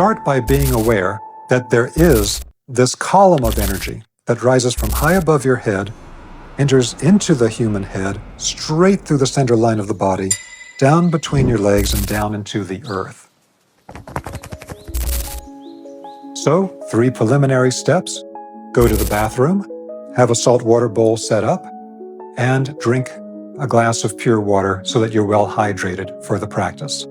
start by being aware that there is this column of energy that rises from high above your head, enters into the human head, straight through the center line of the body, down between your legs and down into the earth. So, 3 preliminary steps. Go to the bathroom, have a salt water bowl set up, and drink a glass of pure water so that you're well hydrated for the practice.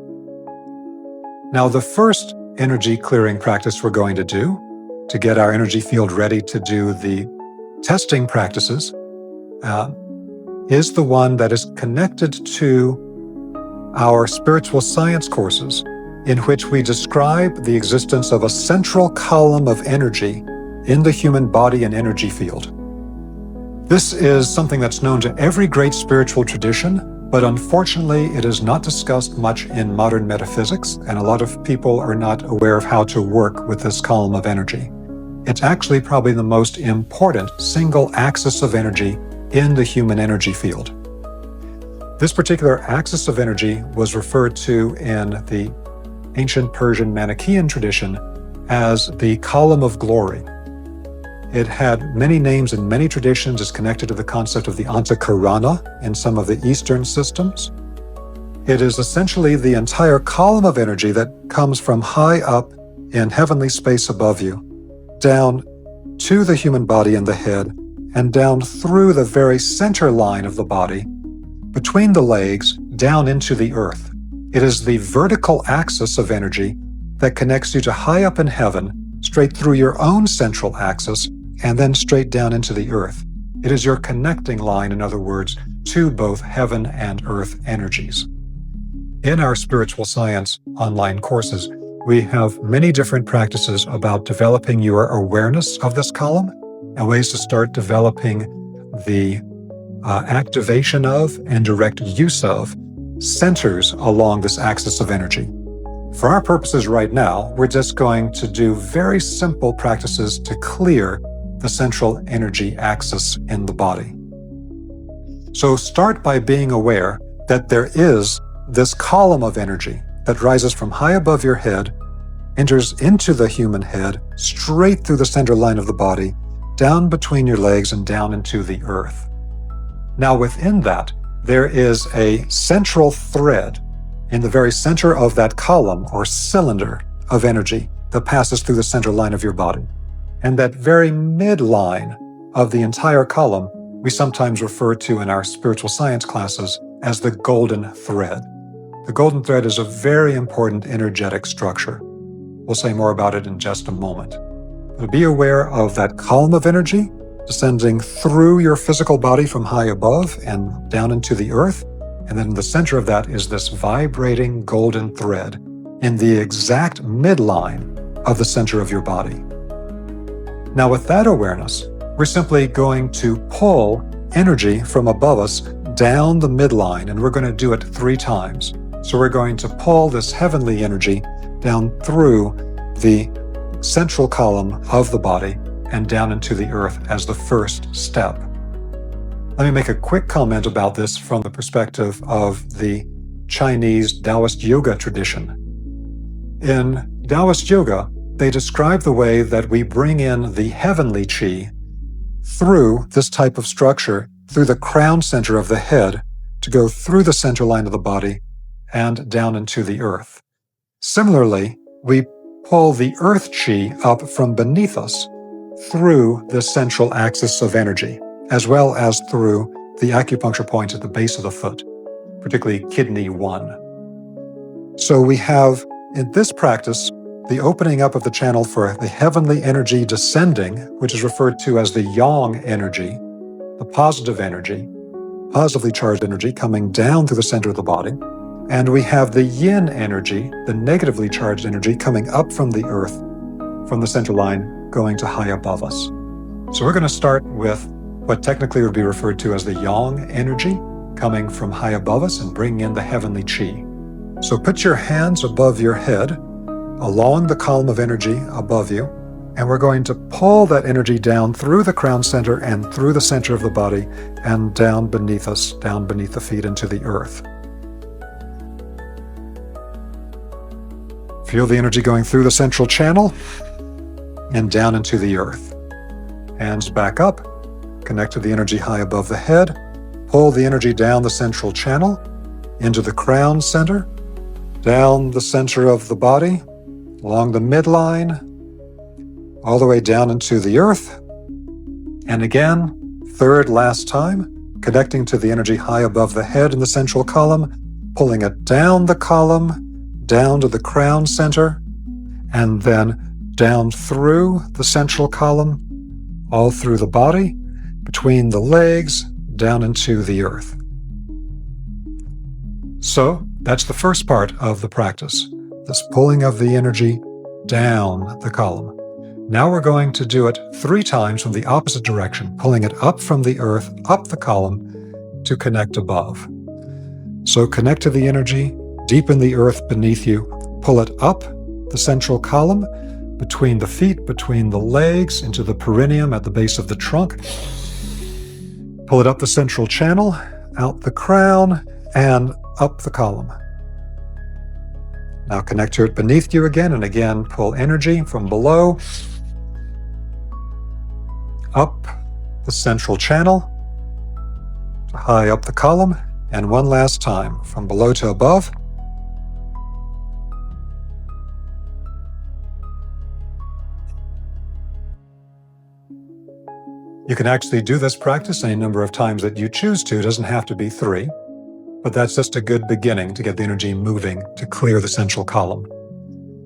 Now, the first energy clearing practice we're going to do to get our energy field ready to do the testing practices is the one that is connected to our spiritual science courses, in which we describe the existence of a central column of energy in the human body and energy field. This is something that's known to every great spiritual tradition, but unfortunately it is not discussed much in modern metaphysics, and a lot of people are not aware of how to work with this column of energy. It's actually probably the most important single axis of energy in the human energy field. This particular axis of energy was referred to in the ancient Persian Manichaean tradition as the column of glory. It had many names in many traditions. It's connected to the concept of the Antakarana in some of the Eastern systems. It is essentially the entire column of energy that comes from high up in heavenly space above you, down to the human body and the head, and down through the very center line of the body, between the legs, down into the earth. It is the vertical axis of energy that connects you to high up in heaven, straight through your own central axis, and then straight down into the earth. It is your connecting line, in other words, to both heaven and earth energies. In our spiritual science online courses, we have many different practices about developing your awareness of this column and ways to start developing the activation of and direct use of centers along this axis of energy. For our purposes right now, we're just going to do very simple practices to clear the central energy axis in the body. So start by being aware that there is this column of energy that rises from high above your head, enters into the human head, straight through the center line of the body, down between your legs and down into the earth. Now within that, there is a central thread in the very center of that column or cylinder of energy that passes through the center line of your body. And that very midline of the entire column, we sometimes refer to in our spiritual science classes as the golden thread. The golden thread is a very important energetic structure. We'll say more about it in just a moment. But be aware of that column of energy descending through your physical body from high above and down into the earth. And then in the center of that is this vibrating golden thread in the exact midline of the center of your body. Now with that awareness, we're simply going to pull energy from above us down the midline, and we're going to do it 3 times. So we're going to pull this heavenly energy down through the central column of the body and down into the earth as the first step. Let me make a quick comment about this from the perspective of the Chinese Taoist yoga tradition. In Taoist yoga, they describe the way that we bring in the heavenly qi through this type of structure, through the crown center of the head, to go through the center line of the body and down into the earth. Similarly, we pull the earth qi up from beneath us through the central axis of energy, as well as through the acupuncture point at the base of the foot, particularly kidney 1. So we have, in this practice, the opening up of the channel for the heavenly energy descending, which is referred to as the yang energy, the positive energy, positively charged energy coming down through the center of the body. And we have the yin energy, the negatively charged energy, coming up from the earth, from the center line, going to high above us. So we're going to start with what technically would be referred to as the yang energy, coming from high above us and bringing in the heavenly qi. So put your hands above your head, along the column of energy above you, and we're going to pull that energy down through the crown center and through the center of the body and down beneath us, down beneath the feet into the earth. Feel the energy going through the central channel and down into the earth. Hands back up, connect to the energy high above the head, pull the energy down the central channel, into the crown center, down the center of the body, along the midline, all the way down into the earth. And again, third last time, connecting to the energy high above the head in the central column, pulling it down the column, down to the crown center, and then down through the central column, all through the body, between the legs, down into the earth. So that's the first part of the practice, this pulling of the energy down the column. Now we're going to do it 3 times from the opposite direction, pulling it up from the earth, up the column, to connect above. So connect to the energy, deepen the earth beneath you, pull it up the central column, between the feet, between the legs, into the perineum at the base of the trunk. Pull it up the central channel, out the crown, and up the column. Now connect to it beneath you again, and again pull energy from below, up the central channel, high up the column, and one last time, from below to above. You can actually do this practice any number of times that you choose to. It doesn't have to be 3, but that's just a good beginning to get the energy moving to clear the central column.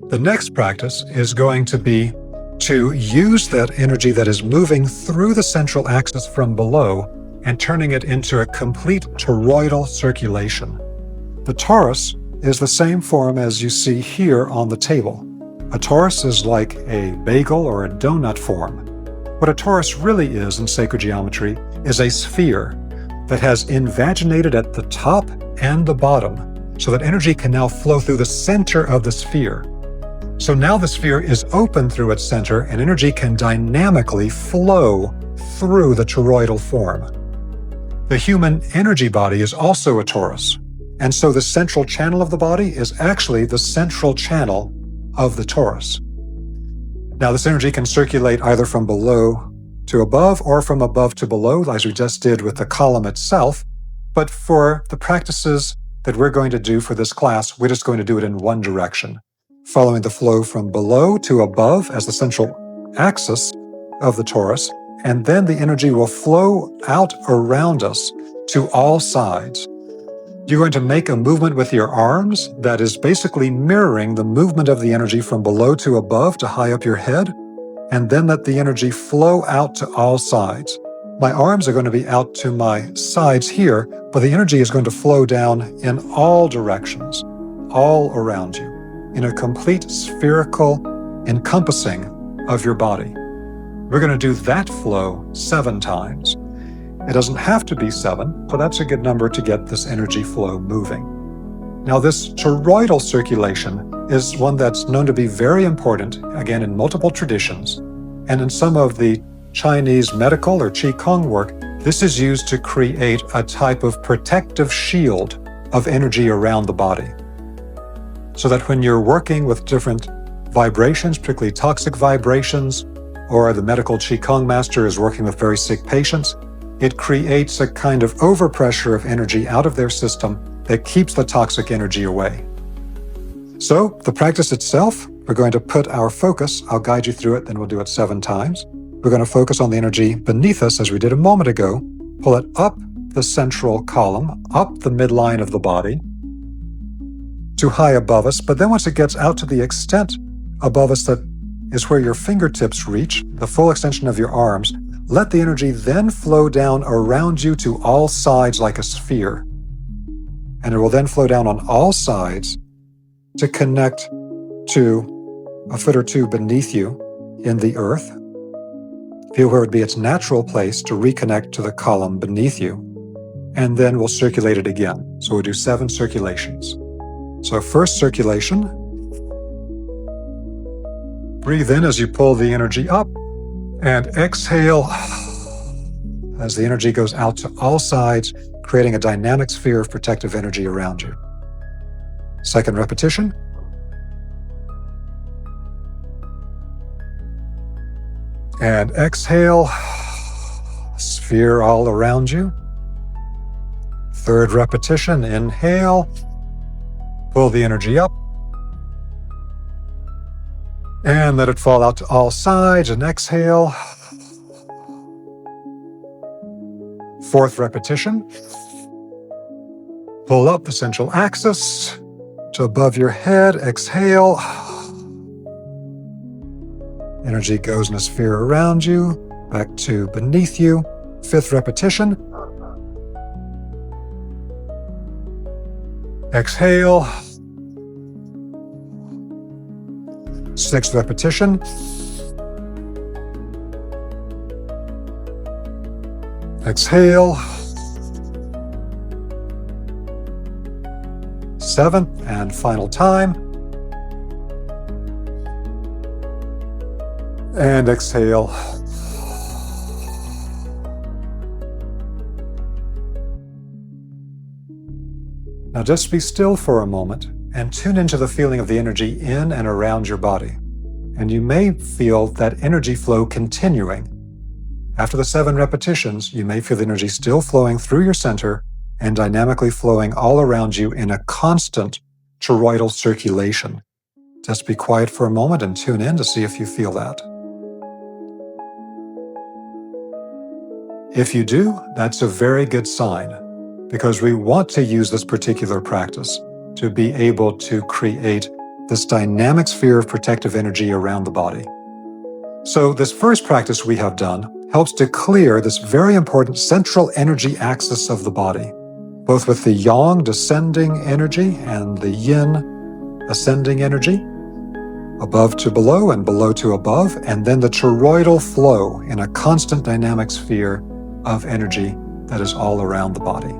The next practice is going to be to use that energy that is moving through the central axis from below and turning it into a complete toroidal circulation. The torus is the same form as you see here on the table. A torus is like a bagel or a donut form. What a torus really is in sacred geometry is a sphere that has invaginated at the top and the bottom so that energy can now flow through the center of the sphere. So now the sphere is open through its center and energy can dynamically flow through the toroidal form. The human energy body is also a torus, and so the central channel of the body is actually the central channel of the torus. Now this energy can circulate either from below to above or from above to below, as we just did with the column itself, but for the practices that we're going to do for this class, we're just going to do it in one direction, following the flow from below to above as the central axis of the torus, and then the energy will flow out around us to all sides. You're going to make a movement with your arms that is basically mirroring the movement of the energy from below to above to high up your head, and then let the energy flow out to all sides. My arms are going to be out to my sides here, but the energy is going to flow down in all directions, all around you, in a complete spherical encompassing of your body. We're going to do that flow 7 times. It doesn't have to be 7, but that's a good number to get this energy flow moving. Now, this toroidal circulation is one that's known to be very important, again, in multiple traditions. And in some of the Chinese medical or Qigong work, this is used to create a type of protective shield of energy around the body. So that when you're working with different vibrations, particularly toxic vibrations, or the medical Qigong master is working with very sick patients, it creates a kind of overpressure of energy out of their system that keeps the toxic energy away. So the practice itself, we're going to put our focus, I'll guide you through it, then we'll do it 7 times. We're going to focus on the energy beneath us as we did a moment ago, pull it up the central column, up the midline of the body, to high above us, but then once it gets out to the extent above us that is where your fingertips reach, the full extension of your arms, let the energy then flow down around you to all sides like a sphere. And it will then flow down on all sides to connect to a foot or 2 beneath you in the earth. Feel where it would be its natural place to reconnect to the column beneath you. And then we'll circulate it again. So we'll do 7 circulations. So first circulation. Breathe in as you pull the energy up, and exhale as the energy goes out to all sides, creating a dynamic sphere of protective energy around you. Second repetition. And exhale, sphere all around you. Third repetition, inhale, pull the energy up, and let it fall out to all sides, and exhale. Fourth repetition, pull up the central axis to above your head, exhale. Energy goes in a sphere around you, back to beneath you. Fifth repetition. Exhale. Sixth repetition. Exhale. Seventh and final time. And exhale. Now just be still for a moment and tune into the feeling of the energy in and around your body. And you may feel that energy flow continuing. After the 7 repetitions, you may feel the energy still flowing through your center and dynamically flowing all around you in a constant toroidal circulation. Just be quiet for a moment and tune in to see if you feel that. If you do, that's a very good sign, because we want to use this particular practice to be able to create this dynamic sphere of protective energy around the body. So this first practice we have done helps to clear this very important central energy axis of the body, both with the yang descending energy and the yin ascending energy, above to below and below to above, and then the toroidal flow in a constant dynamic sphere of energy that is all around the body.